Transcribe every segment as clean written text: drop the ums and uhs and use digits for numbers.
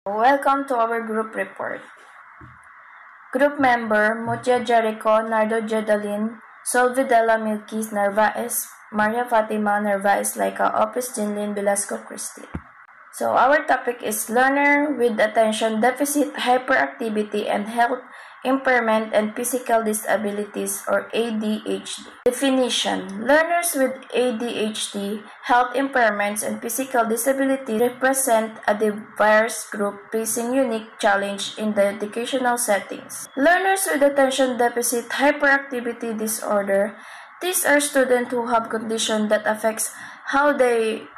Welcome to our group report. Group member Mutia Jericho, Nardo Jedalin, Solvidela Milkis Narvaez, Maria Fatima Narvaez Laika, Opus Jinlin Velasco Christie. So our topic is learner with attention deficit, hyperactivity, and health impairment and physical disabilities or ADHD. Definition: learners with ADHD, health impairments, and physical disability represent a diverse group facing unique challenge in the educational settings. Learners with attention deficit hyperactivity disorder, these are students who have condition that affects how they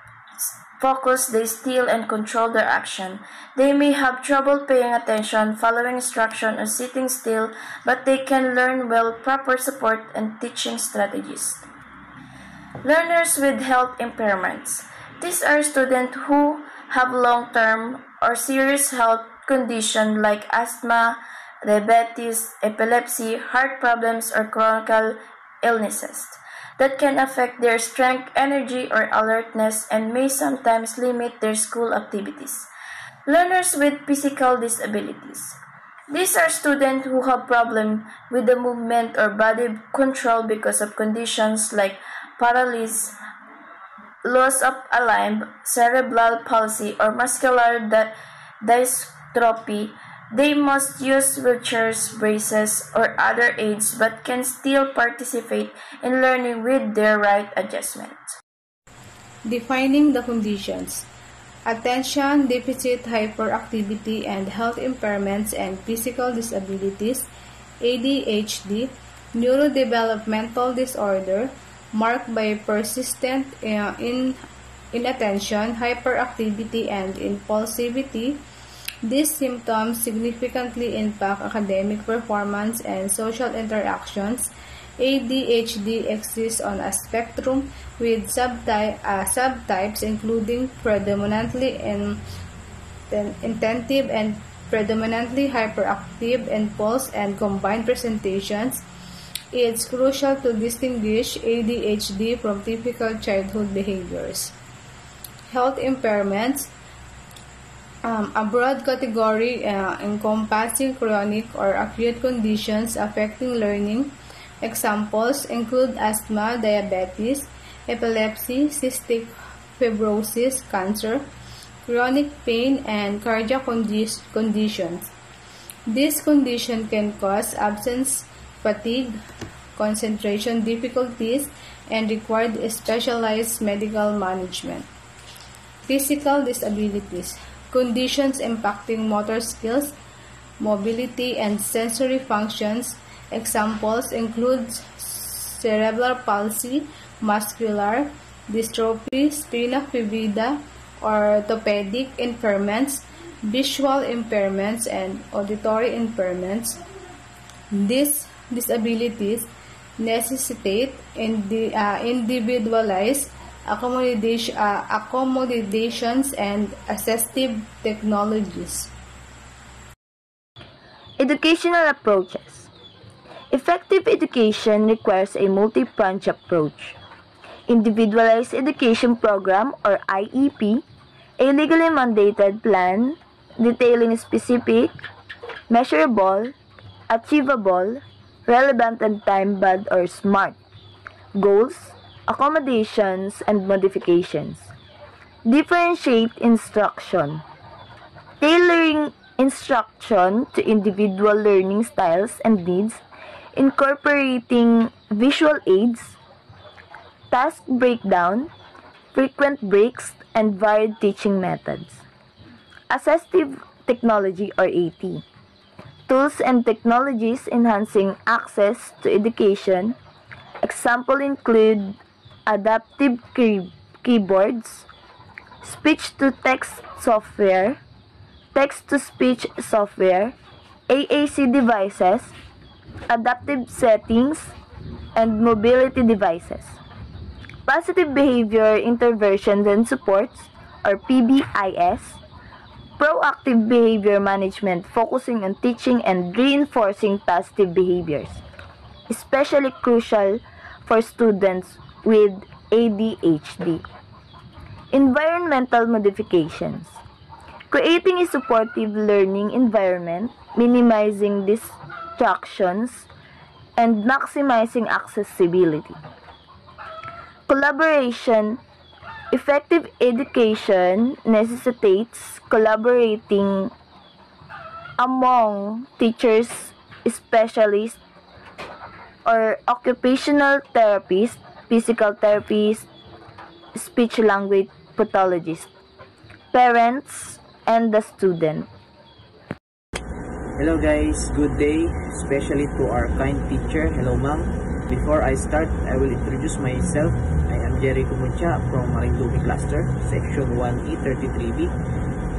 focus, they steal and control their action. They may have trouble paying attention, following instruction, or sitting still, but they can learn well proper support and teaching strategies. Learners with health impairments. These are students who have long-term or serious health conditions like asthma, diabetes, epilepsy, heart problems, or chronic illnesses that can affect their strength, energy, or alertness and may sometimes limit their school activities. Learners with physical disabilities. These are students who have problems with the movement or body control because of conditions like paralysis, loss of a limb, cerebral palsy, or muscular dystrophy. They must use wheelchairs, braces, or other aids but can still participate in learning with their right adjustment. Defining the conditions: attention deficit hyperactivity and health impairments and physical disabilities, ADHD, neurodevelopmental disorder marked by persistent inattention, hyperactivity, and impulsivity. These symptoms significantly impact academic performance and social interactions. ADHD exists on a spectrum with subtypes including predominantly inattentive and predominantly hyperactive, impulse, and combined presentations. It's crucial to distinguish ADHD from typical childhood behaviors. Health impairments. A broad category encompassing chronic or acute conditions affecting learning. Examples include asthma, diabetes, epilepsy, cystic fibrosis, cancer, chronic pain, and cardiac conditions. This condition can cause absence, fatigue, concentration difficulties, and require specialized medical management. Physical disabilities. Conditions impacting motor skills, mobility, and sensory functions. Examples include cerebral palsy, muscular dystrophy, spina bifida, orthopedic impairments, visual impairments, and auditory impairments. These disabilities necessitate individualized accommodations and assistive technologies. Educational approaches. Effective education requires a multi-pronged approach. Individualized Education Program or IEP, a legally mandated plan detailing specific, measurable, achievable, relevant, and time-bound or SMART goals, accommodations, and modifications. Differentiate instruction. Tailoring instruction to individual learning styles and needs, incorporating visual aids, task breakdown, frequent breaks, and varied teaching methods. Assistive technology or AT. Tools and technologies enhancing access to education. Examples include adaptive keyboards, speech-to-text software, text-to-speech software, AAC devices, adaptive settings, and mobility devices. Positive behavior interventions and supports, or PBIS, proactive behavior management focusing on teaching and reinforcing positive behaviors, especially crucial for students with ADHD. Environmental modifications. creating a supportive learning environment, minimizing distractions, and maximizing accessibility. Collaboration. Effective education necessitates collaborating among teachers, specialists, or occupational therapists, physical therapists, speech-language pathologists, parents, and the student. Hello guys, good day, especially to our kind teacher. Hello ma'am. Before I start, I will introduce myself. I am Jerry Kumuncha from Marinduque Cluster, Section 1E33B.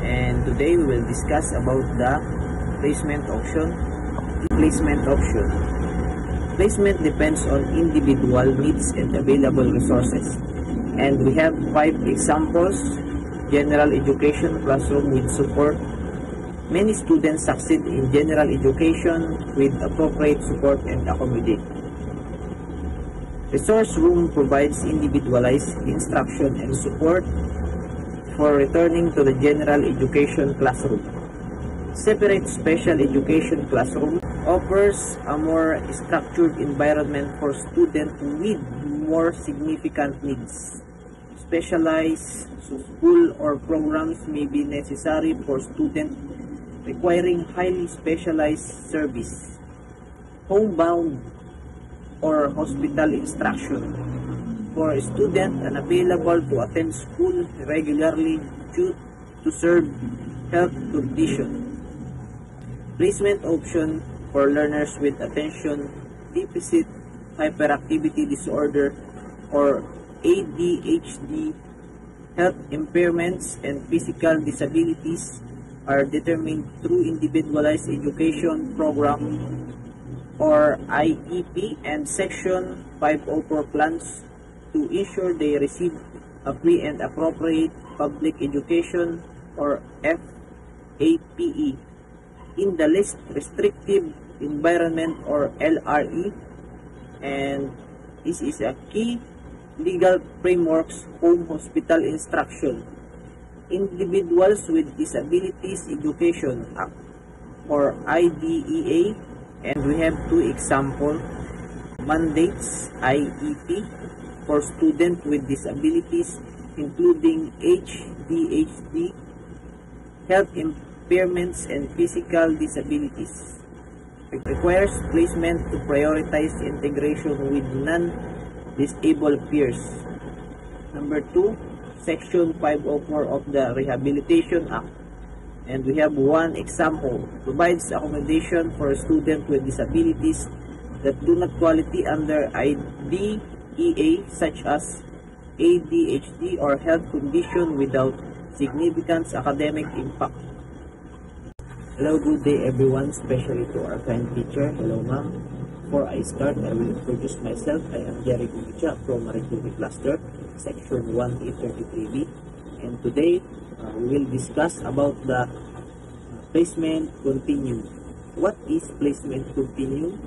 And today we will discuss about the placement option. Placement depends on individual needs and available resources. And we have 5 examples. General education classroom with support. Many students succeed in general education with appropriate support and accommodation. Resource room provides individualized instruction and support for returning to the general education classroom. Separate special education classroom offers a more structured environment for students with more significant needs. Specialized school or programs may be necessary for students requiring highly specialized service. Homebound or hospital instruction for a student unavailable to attend school regularly due to serve health condition. Placement option for learners with attention deficit hyperactivity disorder or ADHD, health impairments, and physical disabilities are determined through individualized education program or IEP and Section 504 plans to ensure they receive a free and appropriate public education or FAPE in the least restrictive environment or LRE, and this is a key legal frameworks home hospital instruction, Individuals with Disabilities Education Act or IDEA. And we have 2 examples. Mandates IEP for students with disabilities including ADHD, health impairments, and physical disabilities. It requires placement to prioritize integration with non-disabled peers. Number 2, Section 504 of the Rehabilitation Act. And we have 1 example, provides accommodation for students with disabilities that do not qualify under IDEA, such as ADHD or health condition without significant academic impact. Hello, good day everyone, especially to our kind teacher. Hello ma'am. Before I start, I will introduce myself. I am Jerry Kumuncha from Marinduque Cluster, Section 1E33B. And today, we will discuss about the placement continuum. What is placement continuum?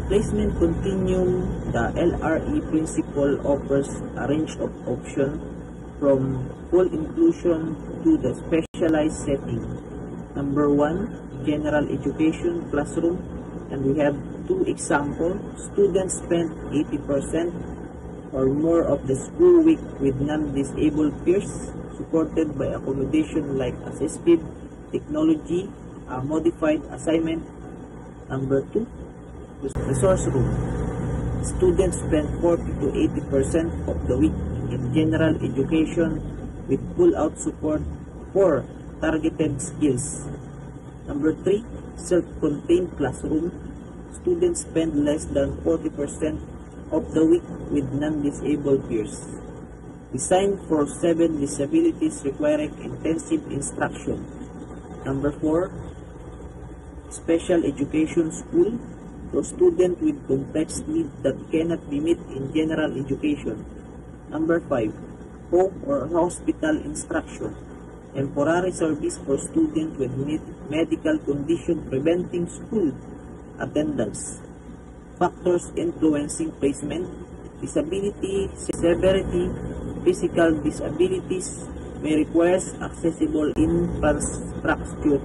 Placement continuum, the LRE principle offers a range of options from full inclusion to the specialized setting. Number 1, general education classroom, and we have 2 examples. Students spend 80% or more of the school week with non-disabled peers, supported by accommodation like assistive technology, modified assignment. Number 2, resource room. Students spend 40 to 80% of the week in general education with pull-out support for targeted skills. Number 3, self-contained classroom. Students spend less than 40% of the week with non-disabled peers. Designed for 7 disabilities requiring intensive instruction. Number 4, special education school for students with complex needs that cannot be met in general education. Number 5, home or hospital instruction. Temporary service for students with medical condition preventing school attendance. Factors influencing placement: disability, severity, physical disabilities, may require accessible infrastructure,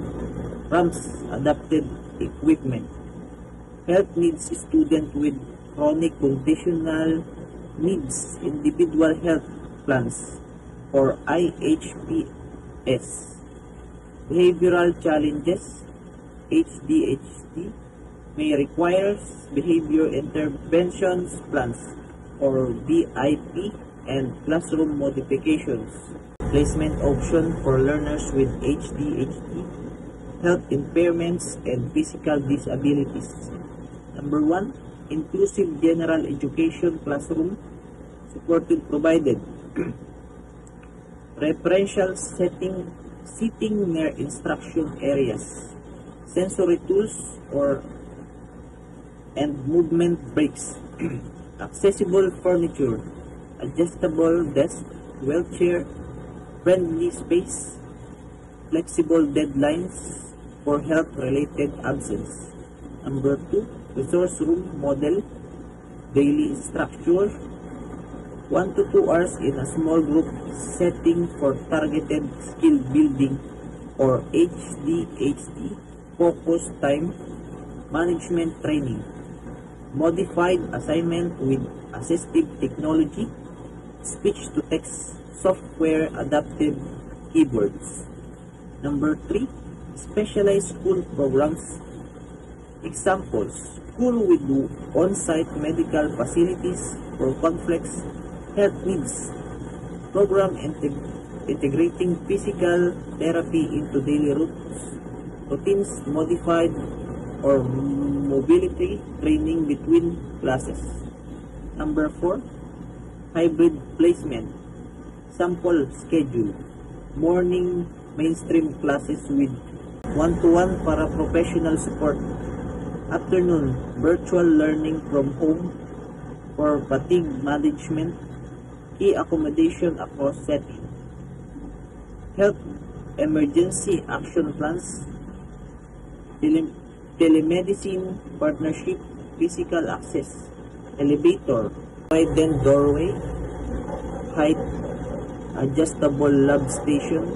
ramps, adapted equipment. Health needs student with chronic conditional needs, individual health plans, or IHPS. Behavioral challenges, HDHD, may require behavior interventions plans, or BIP, and classroom modifications. Placement option for learners with HDHD, health impairments, and physical disabilities. Number 1, inclusive general education classroom supported provided. Preferential seating near instruction areas, sensory tools and movement breaks, accessible furniture, adjustable desk, wheelchair friendly space, flexible deadlines for health-related absence. Number 2, resource room model, daily structure, 1 to 2 hours in a small group setting for targeted skill building, or HDHD, focus time management training, modified assignment with assistive technology, speech-to-text software, adaptive keyboards. Number 3, specialized school programs. Examples: school with on-site medical facilities for complex health needs, program integrating physical therapy into daily routines, modified or mobility training between classes. Number 4, hybrid placement, sample schedule, morning mainstream classes with one-to-one para professional support, afternoon virtual learning from home for fatigue management, key accommodation across setting, health emergency action plans, telemedicine partnership, physical access, elevator, widen doorway, height adjustable lab station,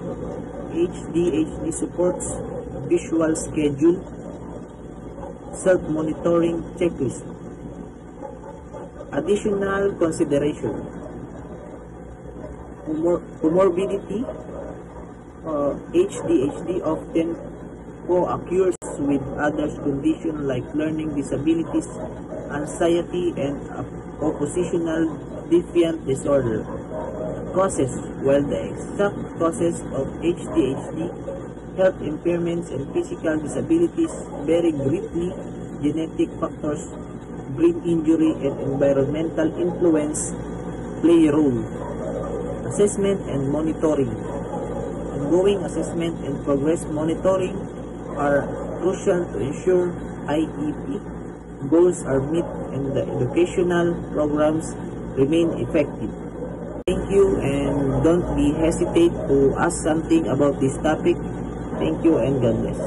HDHD supports visual schedule, self-monitoring checklist. Additional consideration: comorbidity. HDHD often co-occurs with other conditions like learning disabilities, anxiety, and oppositional defiant disorder. Causes. While the exact causes of HDHD, health impairments, and physical disabilities vary greatly, genetic factors, brain injury, and environmental influence play a role. Assessment and monitoring. Ongoing assessment and progress monitoring are crucial to ensure IEP goals are met and the educational programs remain effective. Thank you, and don't be hesitate to ask something about this topic. Thank you and God bless.